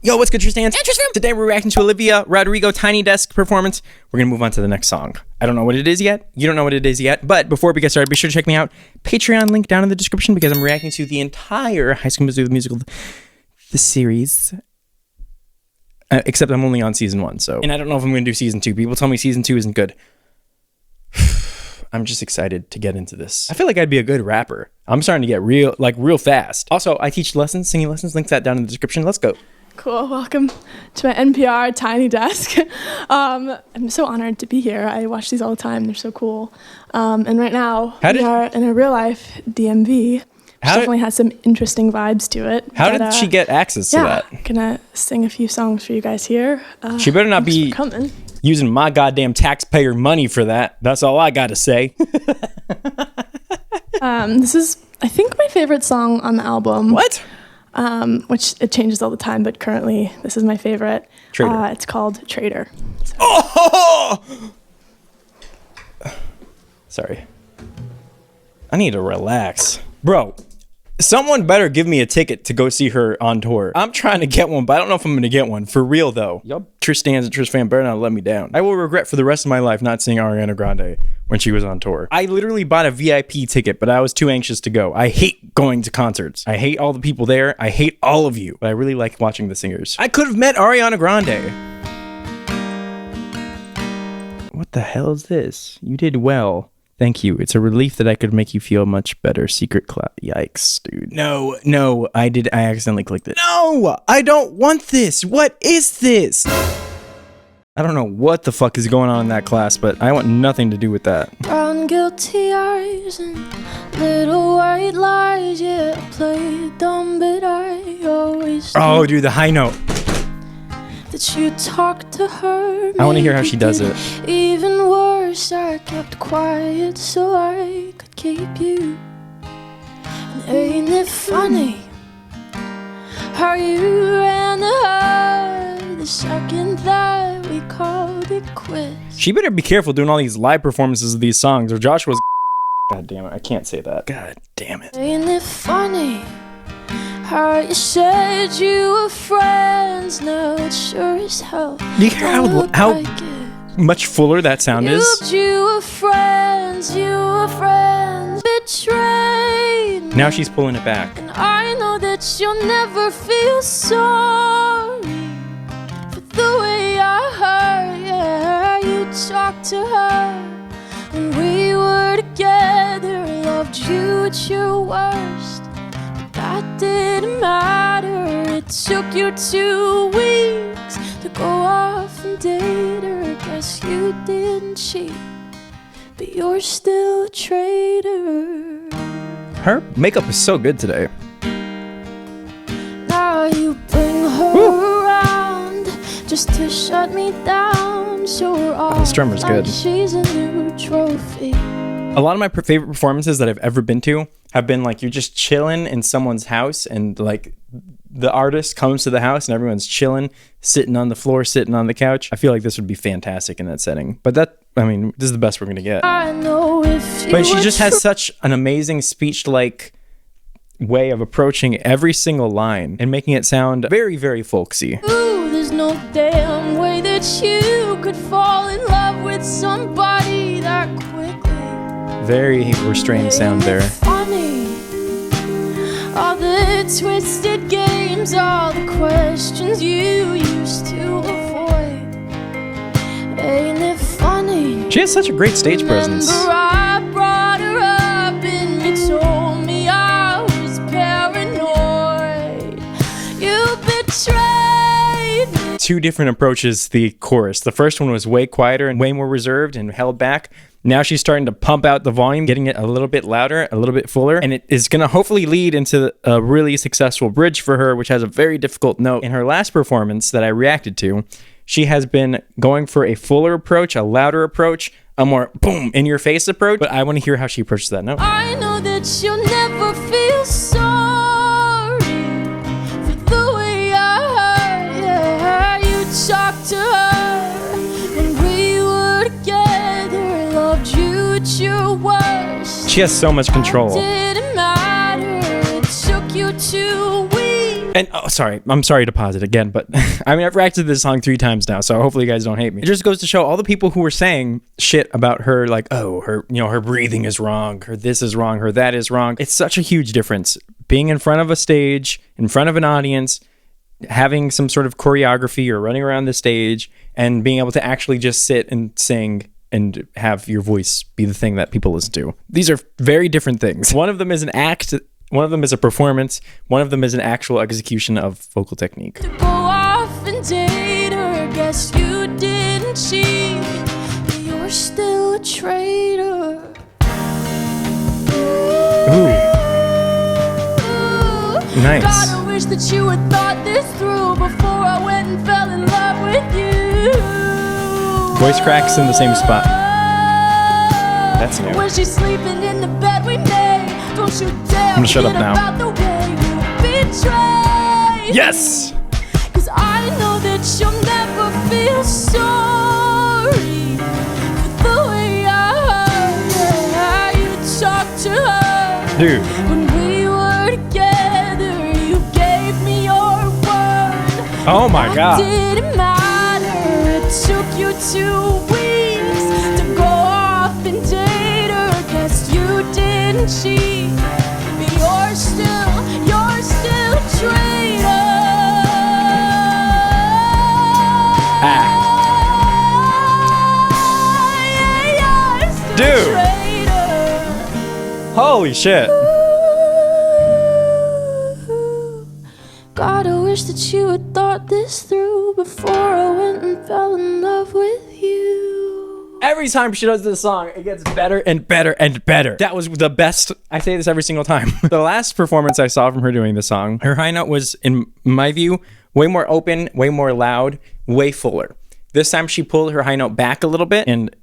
Yo, what's good, Tristan? Today we're reacting to Olivia Rodrigo Tiny Desk performance. We're gonna move on to the next song. I don't know what it is yet. You don't know what it is yet. But before we get started, be sure to check me out. Patreon link down in the description because I'm reacting to the entire High School Musical, the series. Except I'm only on season 1, so. And I don't know if I'm gonna do season 2. People tell me season 2 isn't good. I'm just excited to get into this. I feel like I'd be a good rapper. I'm starting to get real fast. Also, I teach lessons, singing lessons. Links that down in the description. Let's go. Cool. Welcome to my NPR Tiny Desk. I'm so honored to be here. I watch these all the time. They're so cool. And right now, we are in a real life DMV. Which definitely has some interesting vibes to it. How did she get access to that? I'm gonna sing a few songs for you guys here. She better not be using my goddamn taxpayer money for that. That's all I gotta say. This is, I think, my favorite song on the album. What? Which it changes all the time, but currently this is my favorite. Traitor. It's called Traitor. So. Oh! Sorry. I need to relax. Bro, someone better give me a ticket to go see her on tour. I'm trying to get one, but I don't know if I'm going to get one. For real, though. Y'all Tristans and Trish fan better not let me down. I will regret for the rest of my life not seeing Ariana Grande when she was on tour. I literally bought a VIP ticket, but I was too anxious to go. I hate going to concerts. I hate all the people there. I hate all of you, but I really like watching the singers. I could have met Ariana Grande. What the hell is this? You did well. Thank you. It's a relief that I could make you feel much better. Secret cloud. Yikes, dude. No, I accidentally clicked it. No, I don't want this. What is this? I don't know what the fuck is going on in that class, but I want nothing to do with that. Brown guilty eyes and little white lies. Yeah, I play dumb, but I always Oh, dude, the high note. That you talk to her. I want to hear how she does it. Even worse, I kept quiet so I could keep you. And ain't it funny how you ran to her the second that we called it quits? She better be careful doing all these live performances of these songs, or Joshua's. God damn it, I can't say that. God damn it. Ain't it funny how you said you were friends? Now it sure as hell. Do you hear how much fuller that sound is? You were friends, betrayed. Now she's pulling it back. And I know that you'll never feel sorry for the way I hurt. Yeah, you talked to her when we were together. Loved you at your worst. That didn't matter. It took you 2 weeks to go off and date her. Guess you didn't cheat, but you're still a traitor. Her makeup is so good today. Now you bring her around just to shut me down. So we're all this drummer's like good. She's a new trophy. A lot of my favorite performances that I've ever been to have been like you're just chilling in someone's house and like the artist comes to the house and everyone's chilling, sitting on the floor, sitting on the couch. I feel like this would be fantastic in that setting. But this is the best we're gonna get. I know if but she just has such an amazing speech-like way of approaching every single line and making it sound very, very folksy. Ooh, there's no damn way that you could fall in love with somebody that quickly. Very restrained sound there. Funny, all the twisted games, all the questions you used to avoid. Ain't it funny? She has such a great stage presence. I brought her up and you told me I was paranoid. You betrayed me. 2 different approaches to the chorus. The first one was way quieter and way more reserved and held back. Now she's starting to pump out the volume, getting it a little bit louder, a little bit fuller, and it is going to hopefully lead into a really successful bridge for her, which has a very difficult note. In her last performance that I reacted to, she has been going for a fuller approach, a louder approach, a more boom, in-your-face approach, but I want to hear how she approaches that note. I know that you'll never feel sorry for the way I hurt. Yeah, you talked to her when we were together. Loved you at your worst. She has so much control. It didn't matter. It took you 2 weeks And I'm sorry to pause it again, but I mean, I've reacted to this song 3 times now, so hopefully you guys don't hate me. It just goes to show all the people who were saying shit about her, like, oh, her, her breathing is wrong, her this is wrong, her that is wrong. It's such a huge difference being in front of a stage, in front of an audience, having some sort of choreography or running around the stage, and being able to actually just sit and sing and have your voice be the thing that people listen to. These are very different things. One of them is an act, one of them is a performance, one of them is an actual execution of vocal technique. To go off and date her, guess you didn't cheat, but you're still a traitor. Ooh. Nice. God, I wish that you had thought this through before I went and fell in love with you. Voice cracks in the same spot. That's new. When she's sleeping in the bed we made, don't you dare I'm gonna shut up now. About the way you betray. Yes! Cause I know that you'll never feel sorry for the way I heard you talk to her. Dude. When we were together, you gave me your word. Oh my God. It didn't matter. It took you 2 weeks to go off and date her. Guess you didn't cheat, but you're still a traitor. Dude. Holy shit. God, I wish that you had thought this through before I went and fell in love with you. Every time she does this song, it gets better and better and better. That was the best. I say this every single time. The last performance I saw from her doing this song, her high note was, in my view, way more open, way more loud, way fuller. This time she pulled her high note back a little bit and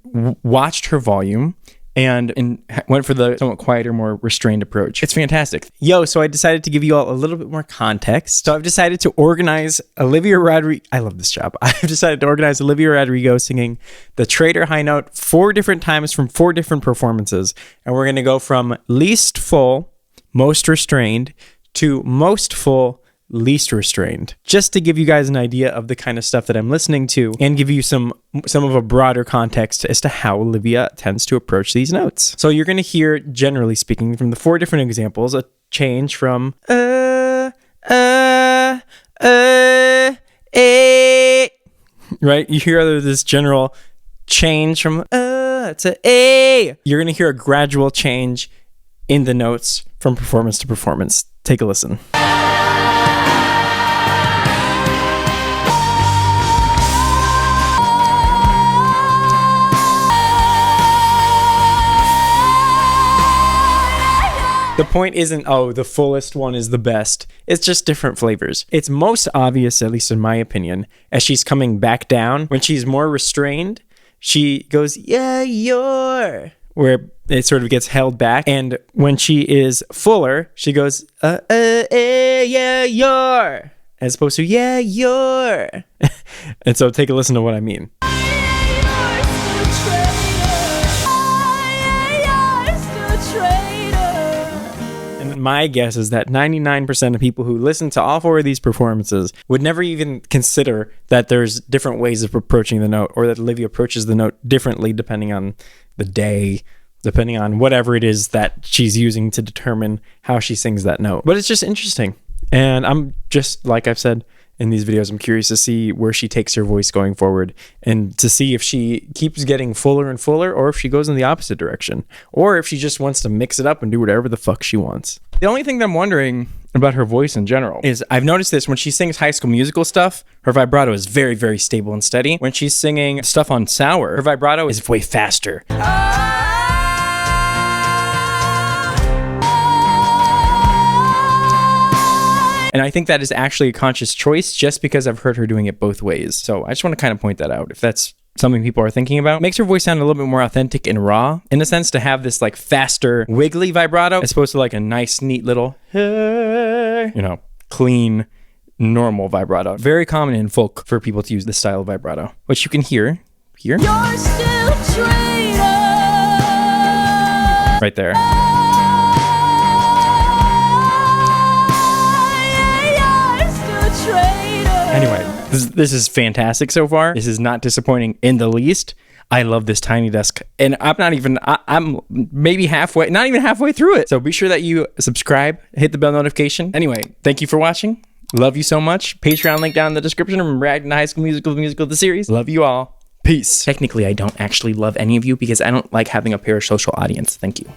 watched her volume and went for the somewhat quieter, more restrained approach. It's fantastic. So I decided to give you all a little bit more context. So I've decided to organize Olivia Rodrigo. I love this job. I've decided to organize Olivia Rodrigo singing the Traitor high note 4 different times from 4 different performances. And we're going to go from least full, most restrained, to most full, least restrained, just to give you guys an idea of the kind of stuff that I'm listening to and give you some of a broader context as to how Olivia tends to approach these notes. So you're going to hear, generally speaking, from the 4 different examples, a change from right? You hear this general change from to a. You're going to hear a gradual change in the notes from performance to performance. Take a listen. The point isn't, oh, the fullest one is the best. It's just different flavors. It's most obvious, at least in my opinion, as she's coming back down. When she's more restrained, she goes, yeah, you're, where it sort of gets held back. And when she is fuller, she goes, yeah, you're, as opposed to, yeah, you're. And so take a listen to what I mean. My guess is that 99% of people who listen to all 4 of these performances would never even consider that there's different ways of approaching the note, or that Olivia approaches the note differently depending on the day, depending on whatever it is that she's using to determine how she sings that note. But it's just interesting. And I'm just, like I've said in these videos, I'm curious to see where she takes her voice going forward, and to see if she keeps getting fuller and fuller, or if she goes in the opposite direction, or if she just wants to mix it up and do whatever the fuck she wants. The only thing that I'm wondering about her voice in general is, I've noticed this when she sings High School Musical stuff, her vibrato is very, very stable and steady. When she's singing stuff on Sour, her vibrato is way faster. And I think that is actually a conscious choice, just because I've heard her doing it both ways. So I just want to kind of point that out. If that's something people are thinking about, makes her voice sound a little bit more authentic and raw, in a sense, to have this like faster, wiggly vibrato, as opposed to like a nice, neat little, clean, normal vibrato. Very common in folk for people to use this style of vibrato, which you can hear here. You're still a traitor. Right there. Anyway, this is fantastic so far. This is not disappointing in the least. I love this Tiny Desk, and I'm maybe halfway, not even halfway through it. So be sure that you subscribe, hit the bell notification. Anyway, thank you for watching. Love you so much. Patreon link down in the description. Remember, reacting to High School Musical, the series. Love you all. Peace. Technically, I don't actually love any of you because I don't like having a parasocial audience. Thank you.